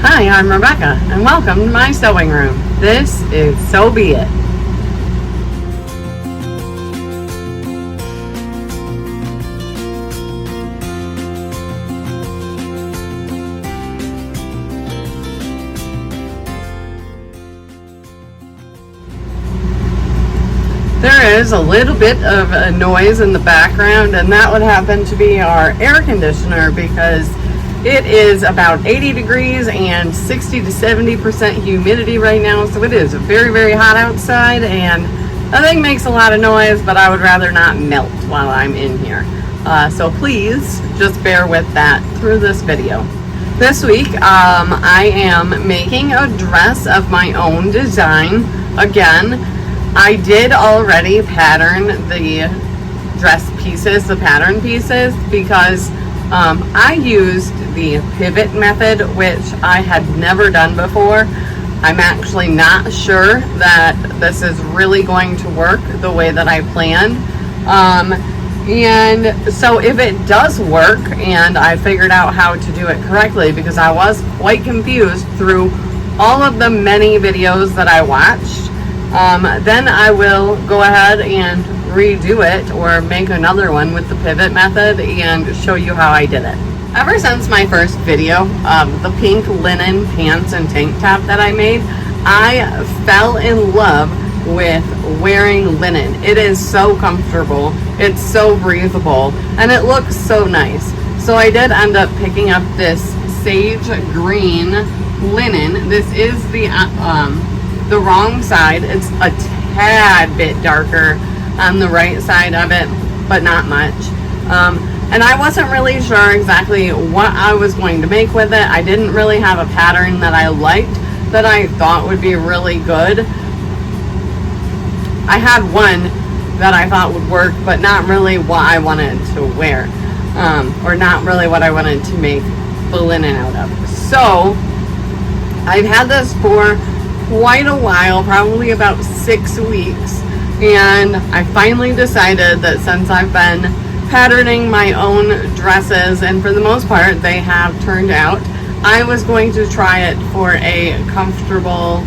Hi, I'm Rebecca, and welcome to my sewing room. This is So Be It. There is a little bit of a noise in the background, and that would happen to be our air conditioner because it is about 80 degrees and 60 to 70% humidity right now, so it is very, very hot outside, and that thing makes a lot of noise, but I would rather not melt while I'm in here. So please just bear with that through this video. This week, I am making a dress of my own design. Again, I did already pattern the dress pieces, the pattern pieces, because I used the pivot method, which I had never done before. I'm actually not sure that this is really going to work the way that I planned. And so if it does work and I figured out how to do it correctly, because I was quite confused through all of the many videos that I watched, then I will go ahead and redo it or make another one with the pivot method and show you how I did it. Ever since my first video of the pink linen pants and tank top that I made, I fell in love with wearing linen. It is so comfortable, it's so breathable, and it looks so nice. So I did end up picking up this sage green linen. This is the wrong side. It's a tad bit darker on the right side of it, but not much. And I wasn't really sure exactly what I was going to make with it. I didn't really have a pattern that I liked that I thought would be really good. I had one that I thought would work, but not really what I wanted to wear, or not really what I wanted to make the linen out of. So I've had this for quite a while, probably about 6 weeks, and I finally decided that since I've been patterning my own dresses, and for the most part they have turned out, I was going to try it for a comfortable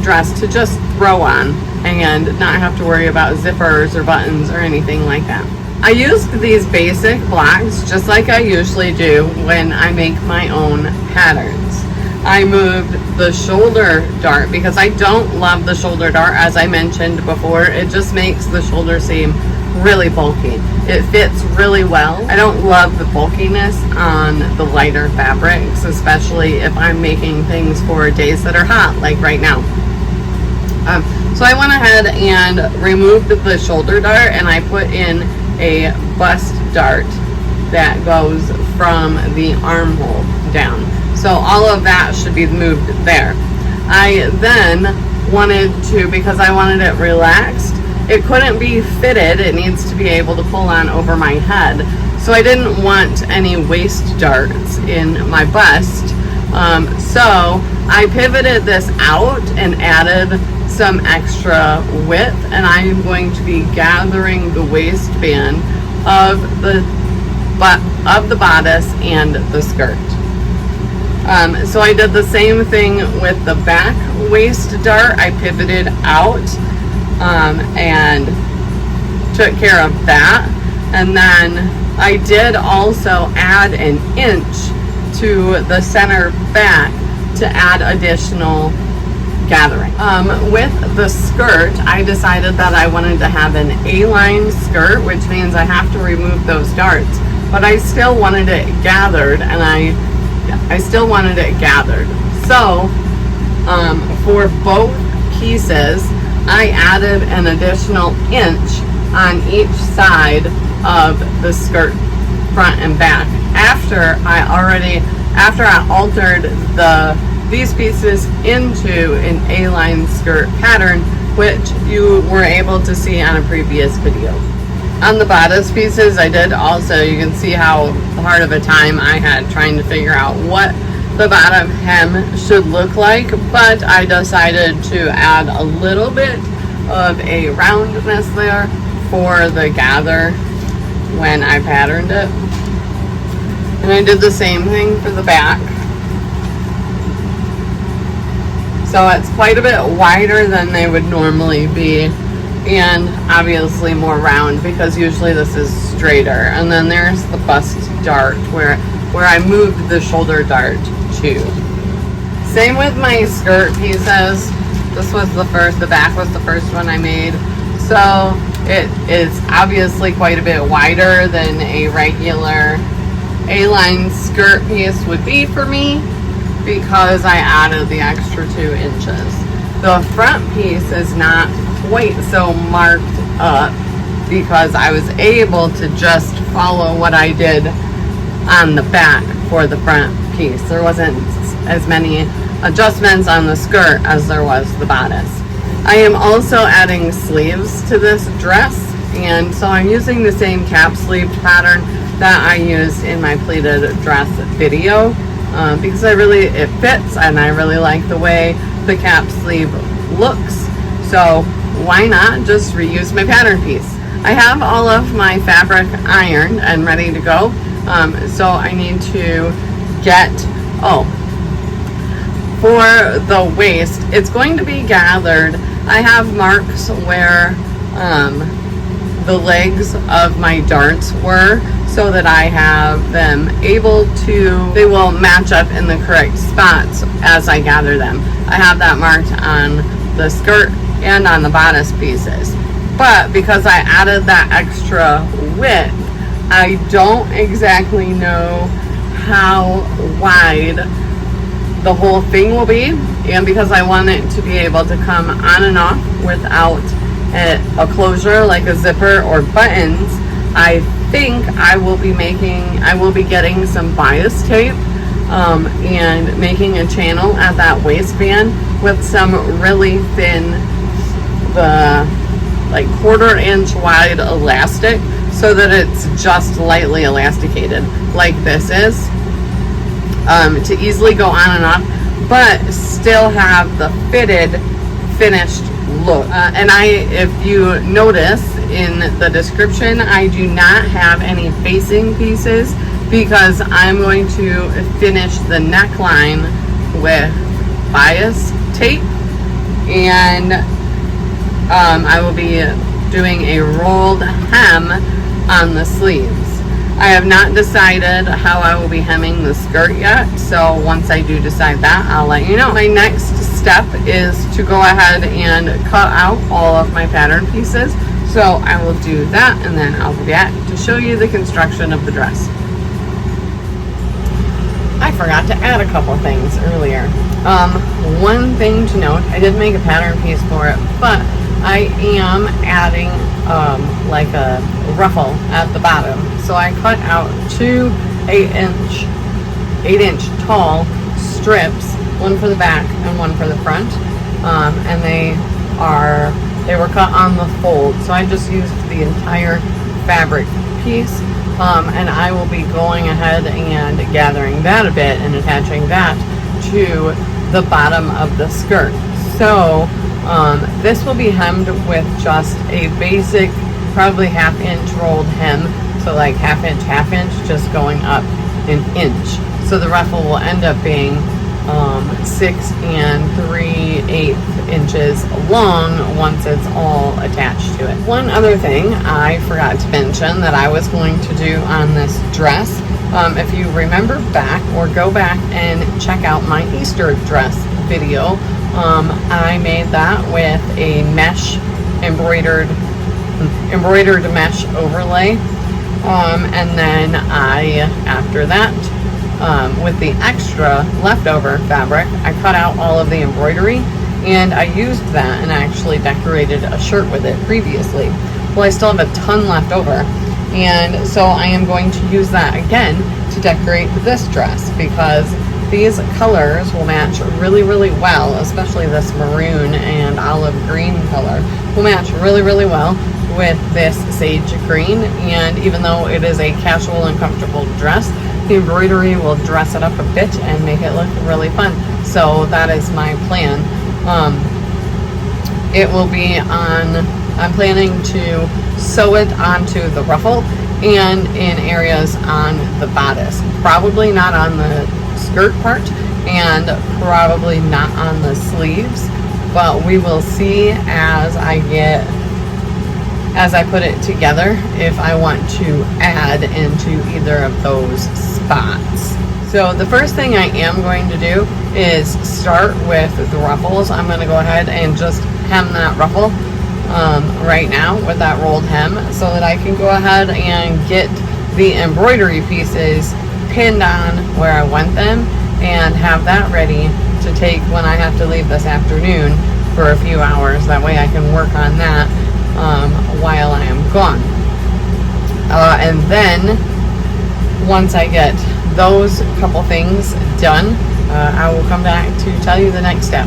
dress to just throw on and not have to worry about zippers or buttons or anything like that. I used these basic blocks just like I usually do when I make my own patterns. I moved the shoulder dart because I don't love the shoulder dart, as I mentioned before. It just makes the shoulder seam really bulky. It fits really well. I don't love the bulkiness on the lighter fabrics, especially if I'm making things for days that are hot, like right now. So I went ahead and removed the shoulder dart, and I put in a bust dart that goes from the armhole down. So all of that should be moved there. I then wanted to, because I wanted it relaxed, it couldn't be fitted, it needs to be able to pull on over my head. So I didn't want any waist darts in my bust. So I pivoted this out and added some extra width, and I am going to be gathering the waistband of the bodice and the skirt. So I did the same thing with the back waist dart. I pivoted out and took care of that, and then I did also add an inch to the center back to add additional gathering. With the skirt, I decided that I wanted to have an A-line skirt, which means I have to remove those darts, but I still wanted it gathered, and I still wanted it gathered. So for both pieces, I added an additional inch on each side of the skirt, front and back, after I altered these pieces into an A-line skirt pattern, which you were able to see on a previous video. On the bodice pieces, I did also, you can see how hard of a time I had trying to figure out what the bottom hem should look like, but I decided to add a little bit of a roundness there for the gather when I patterned it. And I did the same thing for the back. So it's quite a bit wider than they would normally be, and obviously more round because usually this is straighter. And then there's the bust dart where I moved the shoulder dart to. Same with my skirt pieces. This was the back was the first one I made. So it is obviously quite a bit wider than a regular A-line skirt piece would be for me because I added the extra 2 inches. The front piece is not quite so marked up because I was able to just follow what I did on the back for the front piece. There wasn't as many adjustments on the skirt as there was the bodice. I am also adding sleeves to this dress, and so I'm using the same cap sleeved pattern that I used in my pleated dress video because it fits and I really like the way the cap sleeve looks. So why not just reuse my pattern piece? I have all of my fabric ironed and ready to go. So I need to get, for the waist, it's going to be gathered. I have marks where the legs of my darts were, so that I have them they will match up in the correct spots as I gather them. I have that marked on the skirt and on the bodice pieces. But because I added that extra width, I don't exactly know how wide the whole thing will be, and because I want it to be able to come on and off without a closure like a zipper or buttons, I think I will be getting some bias tape and making a channel at that waistband with some really thin, like 1/4 inch wide elastic, so that it's just lightly elasticated like this is, to easily go on and off, but still have the finished look. And if you notice in the description, I do not have any facing pieces because I'm going to finish the neckline with bias tape, and I will be doing a rolled hem on the sleeves. I have not decided how I will be hemming the skirt yet, so once I do decide that, I'll let you know. My next step is to go ahead and cut out all of my pattern pieces, so I will do that and then I'll be back to show you the construction of the dress. I forgot to add a couple things earlier. One thing to note, I did make a pattern piece for it, but I am adding like a ruffle at the bottom. So I cut out 2 8 inch tall strips, one for the back and one for the front, and they were cut on the fold. So I just used the entire fabric piece, and I will be going ahead and gathering that a bit and attaching that to the bottom of the skirt. So this will be hemmed with just a basic, probably 1/2 inch rolled hem. So like 1/2 inch, just going up an inch. So the ruffle will end up being 6 3/8 inches long once it's all attached to it. One other thing I forgot to mention that I was going to do on this dress, if you remember back or go back and check out my Easter dress video, I made that with a mesh embroidered mesh overlay, and then after that, with the extra leftover fabric, I cut out all of the embroidery, and I used that and actually decorated a shirt with it previously. Well, I still have a ton left over, and so I am going to use that again to decorate this dress, because these colors will match really, really well, especially this maroon and olive green color will match really, really well with this sage green. And even though it is a casual and comfortable dress, the embroidery will dress it up a bit and make it look really fun. So that is my plan. It will be I'm planning to sew it onto the ruffle and in areas on the bodice. Probably not on the skirt part, and probably not on the sleeves, but we will see as I put it together if I want to add into either of those spots. So the first thing I am going to do is start with the ruffles. I'm going to go ahead and just hem that ruffle right now with that rolled hem, so that I can go ahead and get the embroidery pieces pinned on where I want them and have that ready to take when I have to leave this afternoon for a few hours. That way I can work on that while I am gone. And then once I get those couple things done, I will come back to tell you the next step.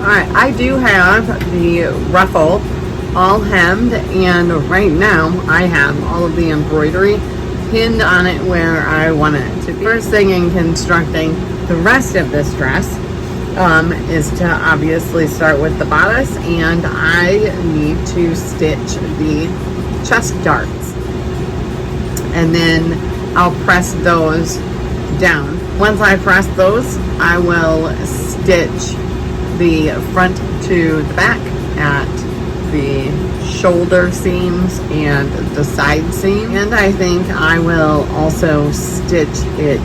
Alright, I do have the ruffle all hemmed, and right now I have all of the embroidery pinned on it where I want it to be. First thing in constructing the rest of this dress is to obviously start with the bodice, and I need to stitch the chest darts, and then I'll press those down. Once I press those, I will stitch the front to the back at the shoulder seams and the side seam, and I think I will also stitch it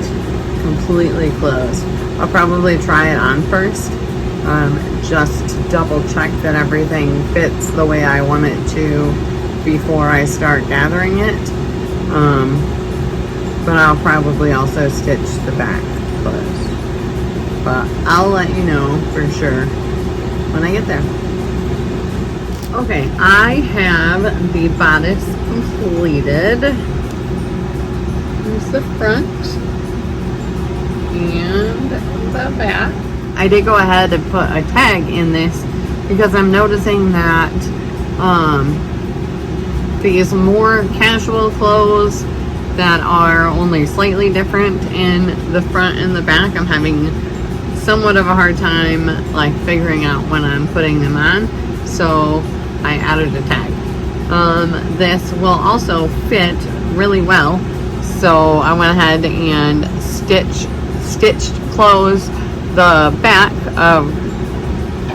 completely closed. I'll probably try it on first, just to double check that everything fits the way I want it to before I start gathering it, but I'll probably also stitch the back closed. But I'll let you know for sure when I get there. Okay, I have the bodice completed. Here's the front and the back. I did go ahead and put a tag in this because I'm noticing that these more casual clothes that are only slightly different in the front and the back, I'm having somewhat of a hard time like figuring out when I'm putting them on, so I added a tag. This will also fit really well, so I went ahead and stitched close the back of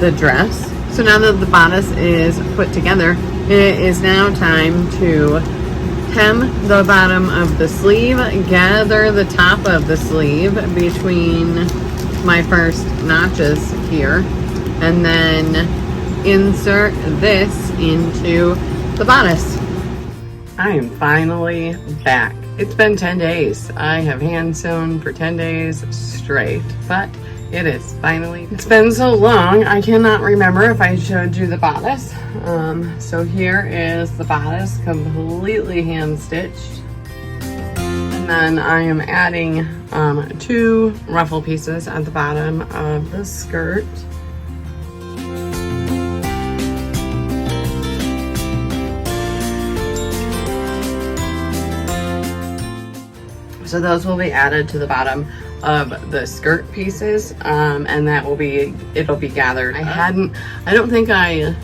the dress. So now that the bodice is put together, it is now time to hem the bottom of the sleeve, gather the top of the sleeve between my first notches here, and then insert this into the bodice. I am finally back. It's been 10 days. I have hand sewn for 10 days straight, but it is finally. It's been so long, I cannot remember if I showed you the bodice. So here is the bodice, completely hand stitched. And then I am adding 2 ruffle pieces at the bottom of the skirt. So those will be added to the bottom of the skirt pieces, and that will be, it'll be gathered. I don't think because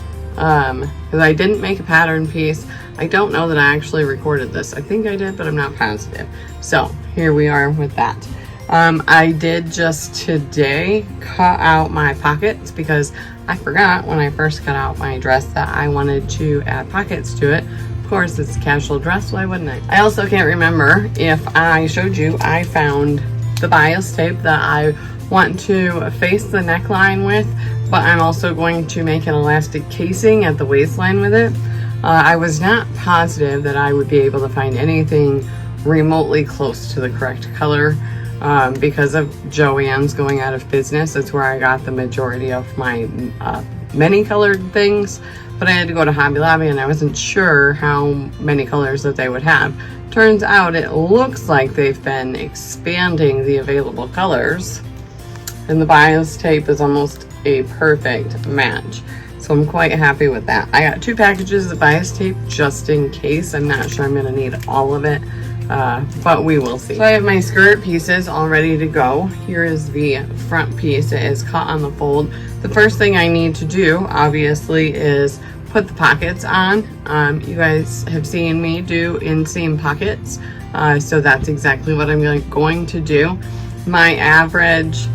I didn't make a pattern piece. I don't know that I actually recorded this. I think I did, but I'm not positive. So here we are with that. I did just today cut out my pockets because I forgot when I first cut out my dress that I wanted to add pockets to it. Of course, it's a casual dress, why wouldn't I? I also can't remember if I showed you, I found the bias tape that I want to face the neckline with, but I'm also going to make an elastic casing at the waistline with it. I was not positive that I would be able to find anything remotely close to the correct color because of Joann's going out of business. That's where I got the majority of my many colored things, but I had to go to Hobby Lobby and I wasn't sure how many colors that they would have. Turns out it looks like they've been expanding the available colors, and the bias tape is almost a perfect match. So I'm quite happy with that. I got 2 packages of bias tape just in case. I'm not sure I'm gonna need all of it, but we will see. So I have my skirt pieces all ready to go. Here is the front piece. It is cut on the fold. The first thing I need to do, obviously, is put the pockets on. You guys have seen me do inseam pockets, so that's exactly what I'm going to do. My average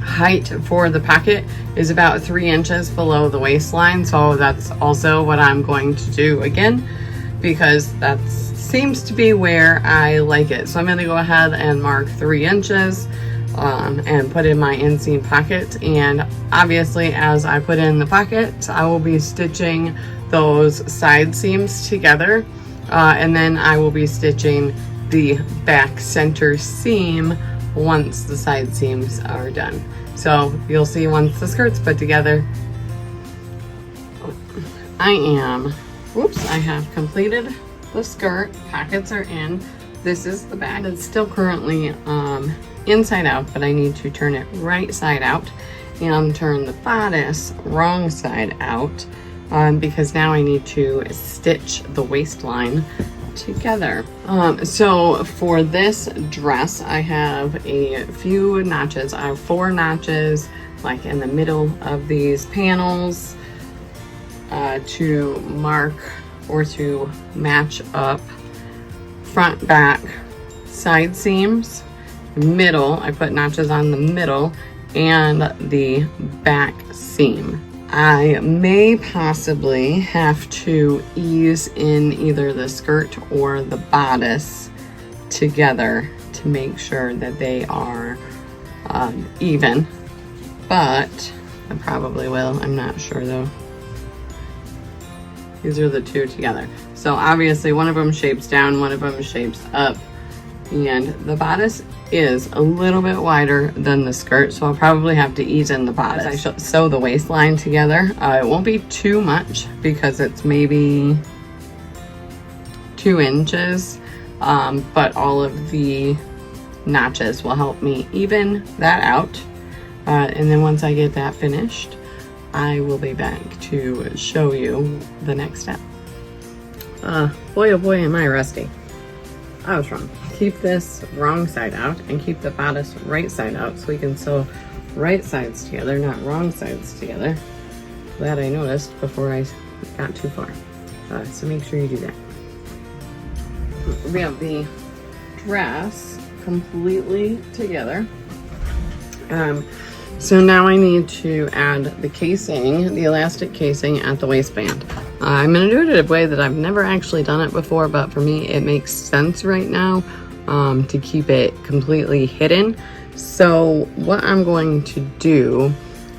height for the pocket is about 3 inches below the waistline, so that's also what I'm going to do again, because that seems to be where I like it. So I'm going to go ahead and mark 3 inches and put in my inseam pocket. And obviously, as I put in the pocket, I will be stitching those side seams together, and then I will be stitching the back center seam once the side seams are done. So you'll see once the skirt's put together. I have completed the skirt. Pockets are in. This is the back. It's still currently inside out, but I need to turn it right side out and turn the bodice wrong side out, because now I need to stitch the waistline together. So for this dress, I have a few notches. I have 4 notches like in the middle of these panels to mark or to match up front, back, side seams. Middle, I put notches on the middle and the back seam. I may possibly have to ease in either the skirt or the bodice together to make sure that they are even, but I probably will. I'm not sure though. These are the two together. So obviously one of them shapes down, one of them shapes up, and the bodice is a little bit wider than the skirt, so I'll probably have to ease in the bodice. I shall sew the waistline together. It won't be too much because it's maybe 2 inches, but all of the notches will help me even that out. And then once I get that finished, I will be back to show you the next step. Boy oh boy am I rusty. I was wrong. Keep this wrong side out and keep the bodice right side out so we can sew right sides together, not wrong sides together. That I noticed before I got too far. So make sure you do that. We have the dress completely together. So now I need to add the casing, the elastic casing at the waistband. I'm going to do it in a way that I've never actually done it before, but for me it makes sense right now to keep it completely hidden. So what I'm going to do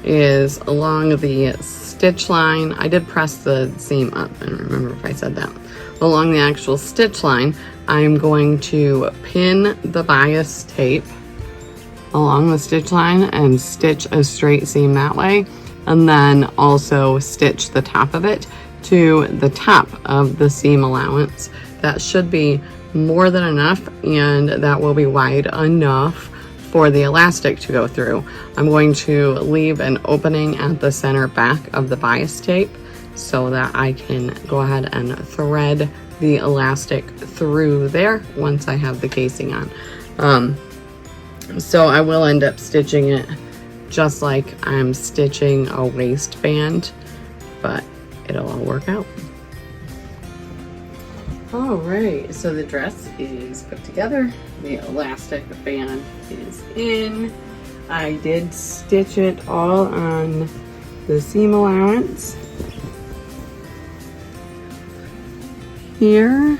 is along the stitch line, I did press the seam up, I don't remember if I said that. Along the actual stitch line, I'm going to pin the bias tape along the stitch line and stitch a straight seam that way, and then also stitch the top of it to the top of the seam allowance. That should be more than enough, and that will be wide enough for the elastic to go through. I'm going to leave an opening at the center back of the bias tape so that I can go ahead and thread the elastic through there once I have the casing on. So I will end up stitching it just like I'm stitching a waistband, but it'll all work out. All right, so the dress is put together. The elastic band is in. I did stitch it all on the seam allowance here.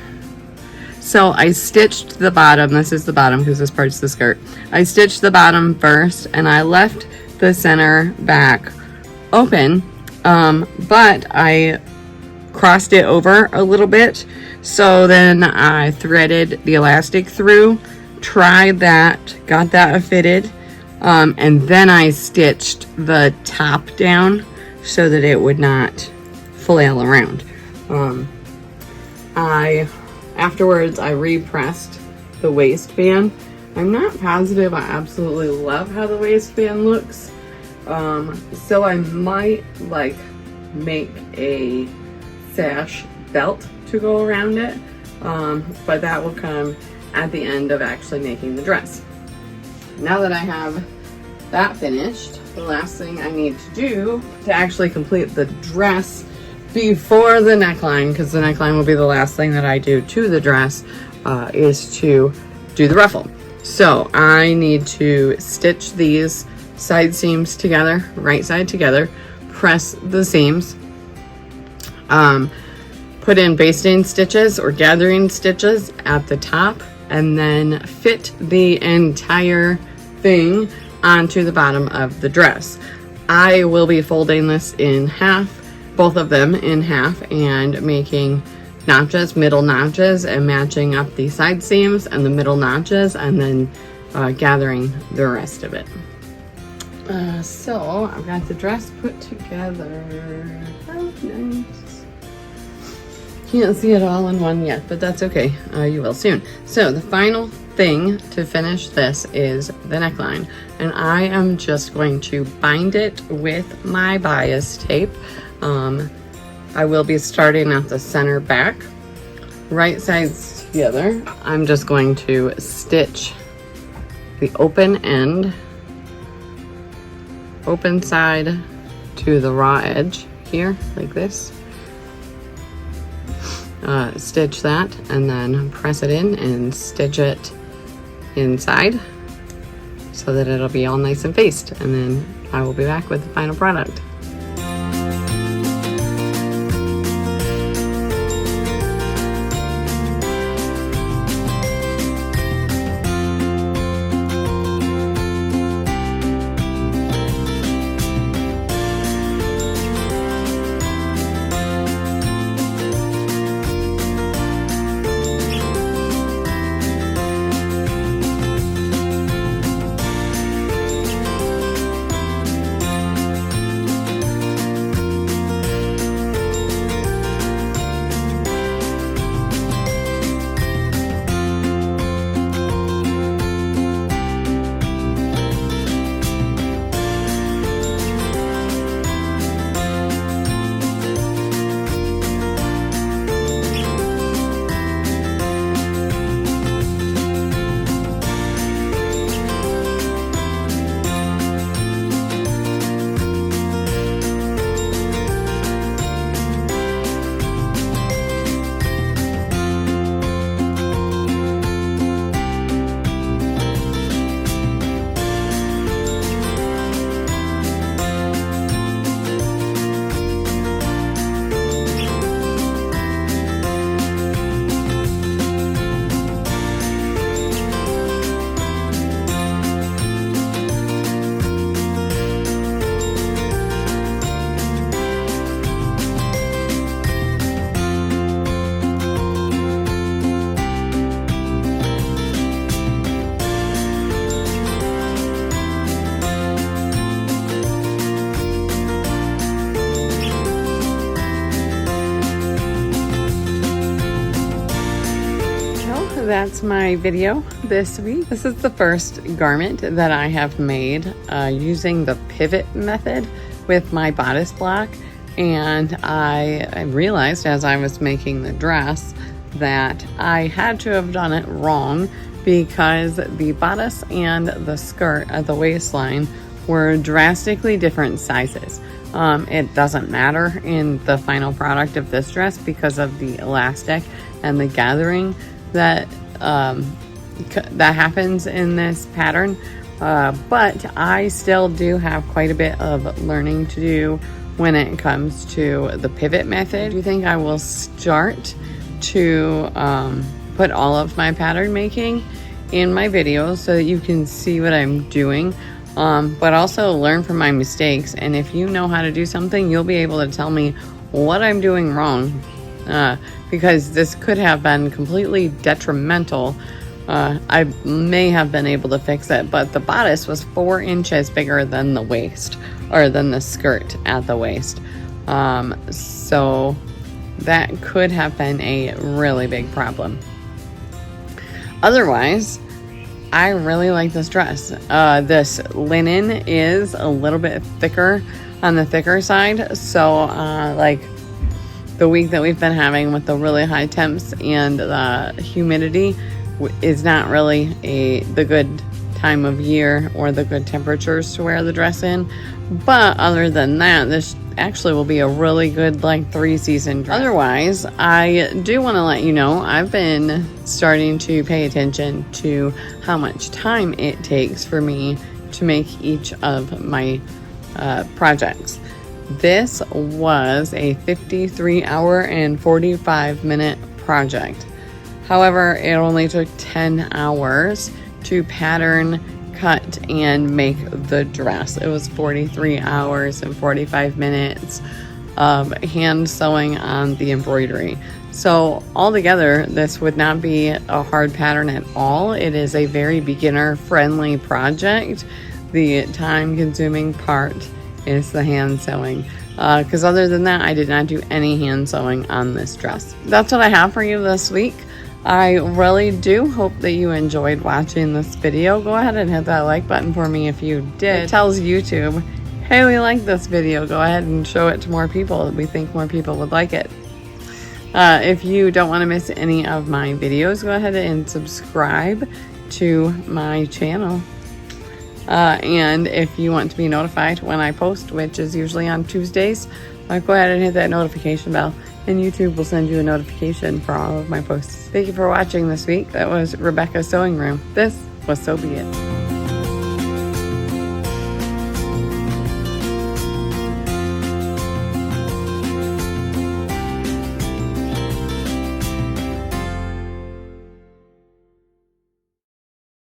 So I stitched the bottom. This is the bottom because this part's the skirt. I stitched the bottom first and I left the center back open, but I crossed it over a little bit. So then I threaded the elastic through, tried that, got that fitted, and then I stitched the top down so that it would not flail around. Afterwards, I repressed the waistband. I'm not positive I absolutely love how the waistband looks, so I might like make a sash belt to go around it, but that will come at the end of actually making the dress. Now that I have that finished, the last thing I need to do to actually complete the dress before the neckline, because the neckline will be the last thing that I do to the dress, is to do the ruffle. So I need to stitch these side seams together, right side together, press the seams, put in basting stitches or gathering stitches at the top, and then fit the entire thing onto the bottom of the dress. I will be folding this in half, both of them in half, and making notches, middle notches, and matching up the side seams and the middle notches, and then gathering the rest of it. So I've got the dress put together. Oh, nice. Can't see it all in one yet, but that's okay. You will soon. So the final thing to finish this is the neckline, and I am just going to bind it with my bias tape. I will be starting at the center back, right sides together. I'm just going to stitch the open end, open side to the raw edge here, like this. Stitch that and then press it in and stitch it inside so that it'll be all nice and faced, and then I will be back with the final product. That's my video this week. This is the first garment that I have made using the pivot method with my bodice block, and I realized as I was making the dress that I had to have done it wrong because the bodice and the skirt at the waistline were drastically different sizes. It doesn't matter in the final product of this dress because of the elastic and the gathering that happens in this pattern, but I still do have quite a bit of learning to do when it comes to the pivot method. I do think I will start to put all of my pattern making in my videos so that you can see what I'm doing, but also learn from my mistakes. And if you know how to do something, you'll be able to tell me what I'm doing wrong, because this could have been completely detrimental. I may have been able to fix it, but the bodice was 4 inches bigger than the waist, or than the skirt at the waist. So that could have been a really big problem. Otherwise, I really like this dress. This linen is a little bit thicker, on the thicker side, so like the week that we've been having with the really high temps and the humidity is not really the good time of year or the good temperatures to wear the dress in. But other than that, this actually will be a really good like 3-season dress. Otherwise, I do want to let you know I've been starting to pay attention to how much time it takes for me to make each of my projects. This was a 53-hour and 45-minute project. However, it only took 10 hours to pattern, cut, and make the dress. It was 43 hours and 45 minutes of hand sewing on the embroidery. So altogether, this would not be a hard pattern at all. It is a very beginner-friendly project. The time-consuming part is the hand sewing. Because other than that, I did not do any hand sewing on this dress. That's what I have for you this week. I really do hope that you enjoyed watching this video. Go ahead and hit that like button for me if you did. It tells YouTube, hey, we like this video. Go ahead and show it to more people. We think more people would like it. If you don't want to miss any of my videos, go ahead and subscribe to my channel. And if you want to be notified when I post, which is usually on Tuesdays, go ahead and hit that notification bell, and YouTube will send you a notification for all of my posts. Thank you for watching this week. That was Rebecca's Sewing Room. This was So Be It.